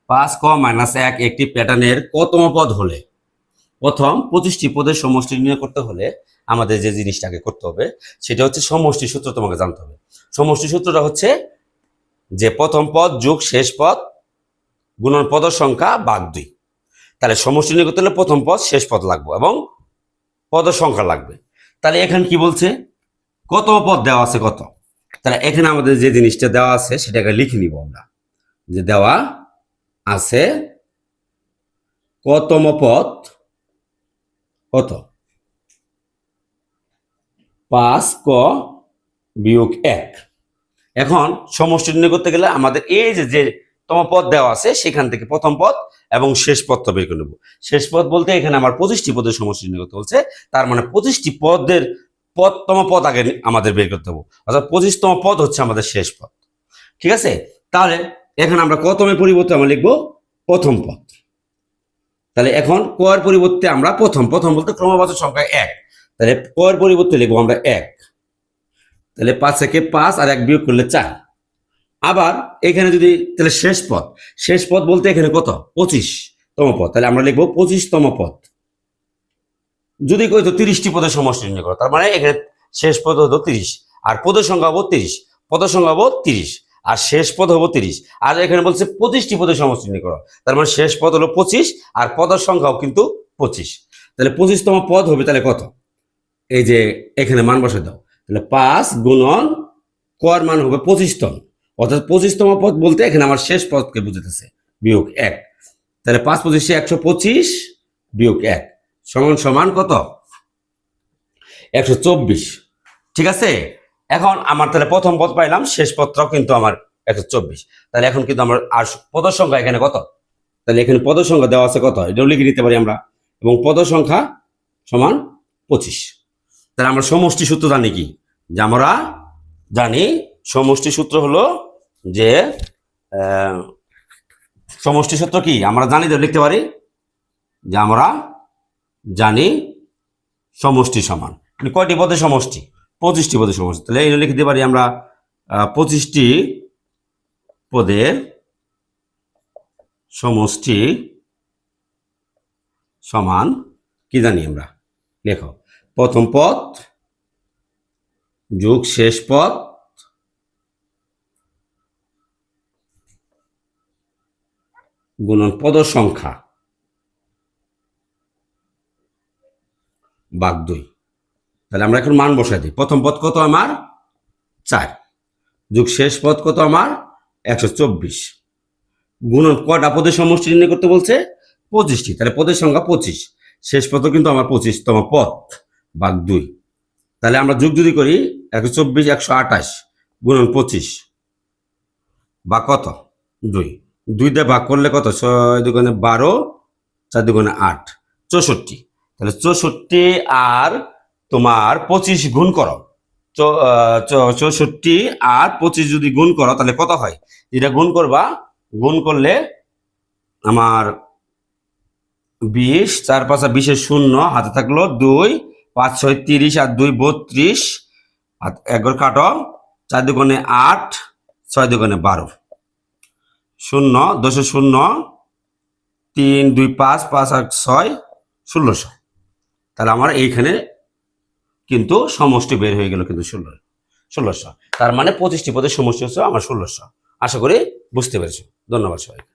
5 ক মাইনাস 1 একটি প্যাটার্নের কতম পদ হলে প্রথম 25টি পদের সমষ্টি নির্ণয় করতে হলে আমাদের যে জিনিসটাকে করতে হবে সেটা হচ্ছে সমষ্টি সূত্র। তোমাকে জানতে হবে সমষ্টি সূত্রটা হচ্ছে যে প্রথম পদ যোগ শেষ পদ গুণন পদের সংখ্যা ভাগ 2। তাহলে সমষ্টি নির্ণয় করতে হলে প্রথম পদ শেষ পদ লাগবে এবং পদের সংখ্যা লাগবে। তাহলে এখানে কি বলছে কত পদ দেওয়া আছে কত। তাহলে এখানে আমাদের যে জিনিসটা দেওয়া আছে সেটাকে লিখে নিব আমরা, যে দেওয়া আছে কতম পদ কত 5 ক বিয়োগ 1। এখন সমষ্টি নির্ণয় করতে গেলে আমাদের এই যে তম পদ দেওয়া আছে সেখান থেকে প্রথম পদ এবং শেষ পদটা বের করে নেব। শেষ পদ বলতে এখানে আমার 25টি পদের সমষ্টি নির্ণয় করতে বলছে, তার মানে 25টি পদের তম পদ আগে আমাদের বের করতে হবে, অর্থাৎ 25তম পদ হচ্ছে আমাদের শেষ পদ। ঠিক আছে, তাহলে এখানে আমরা কতমের পরিবর্তে আমরা লিখবো প্রথম পদ। তাহলে এখন ক এর পরিবর্তে আমরা প্রথম বলতে ক্রমবাচক সংখ্যা 1, তাহলে ক এর পরিবর্তে লিখবো আমরা 1। তাহলে 5 থেকে 5 আর 1 বিয়োগ করলে 4। আবার এখানে যদি তাহলে শেষ পদ বলতে এখানে কত 25তম পদ, তাহলে আমরা লিখবো 25তম পদ। যদি কইতো 30টি পদের সমষ্টি নির্ণয় করো, তার মানে এখানে শেষ পদ হতো 30 আর পদের সংখ্যা হবো 30, পদের সংখ্যা হবো 30 আর শেষ পদ হবো 30। আর এখানে বলছে 25টি পদের সমষ্টি নির্ণয় করো, তার মানে শেষ পদ হলো 25 আর পদের সংখ্যাও কিন্তু 25। তাহলে 25তম পদ হবে তাহলে কত, এই যে এখানে মান বসে দাও, তাহলে 5 গুণন ক এর মান হবে 25তম, অর্থাৎ 25তম পদ বলতে এখানে আমার শেষ পদকে বুঝাতেছে বিয়োগ 1। তাহলে 5 25 125 বিয়োগ 1 সমান সমান কত 124। ঠিক আছে, এখন আমার তাহলে প্রথম পদ পাইলাম, শেষ পদটাও কিন্তু আমার 124। তাহলে এখন কিন্তু আমার আর পদের সংখ্যা এখানে কত, তাহলে এখানে পদের সংখ্যা দেওয়া আছে কত, এটাও লিখে নিতে পারি আমরা, এবং পদের সংখ্যা সমান 25। তাহলে আমরা সমষ্টি সূত্র জানি কি, যে আমরা জানি সমষ্টি সূত্র হলো যে সমষ্টি সূত্র কি আমরা জানি, লিখতে পারি যে আমরা জানি সমষ্টি সমান কয়টি পদের সমষ্টি 25টি পদের সমষ্টি। তাহলে এই লিখতে পারি আমরা 25টি পদের সমষ্টি সমান কি জানি আমরা, লেখো প্রথম পদ যোগ শেষ পদ গুণন পদের সংখ্যা ভাগ 2। তাহলে আমরা এখন মান বসাই দিই, প্রথম পদ কত আমার 4 যোগ শেষ পদ কত আমার 124 গুণন কয়টা পদের সমষ্টি নির্ণয় করতে বলছে 25টি, তাহলে পদের সংখ্যা 25, শেষ পদ কিন্তু আমার 25তম পদ ভাগ 2। তাহলে আমরা যোগ যদি করি 124 128 গুণন 25 বা কত 2 দিয়ে ভাগ করলে কত 6 দুগুণে 12 4 দুগুণে 8 64। তাহলে 64 আর তোমার 25 গুণ করো, 64 আর 25 যদি গুণ করো তাহলে কত হয়, এটা গুণ করবা, গুণ করলে আমার 20 4 5 20 শূন্য হাতে থাকলো 2 5 6 30 আর 2 32 আর 11 কাটো 4 দুগুণে 8 6 দুগুণে 12 শূন্য 10 শূন্য 3 2 5 5 8 6 1600। তাহলে আমার এইখানে কিন্তু সমষ্টি বের হয়ে গেল কিন্তু 1600। তার মানে 25টি পদের সমষ্টি হচ্ছে আমার 1600। আশা করি বুঝতে পেরেছো। ধন্যবাদ সবাইকে।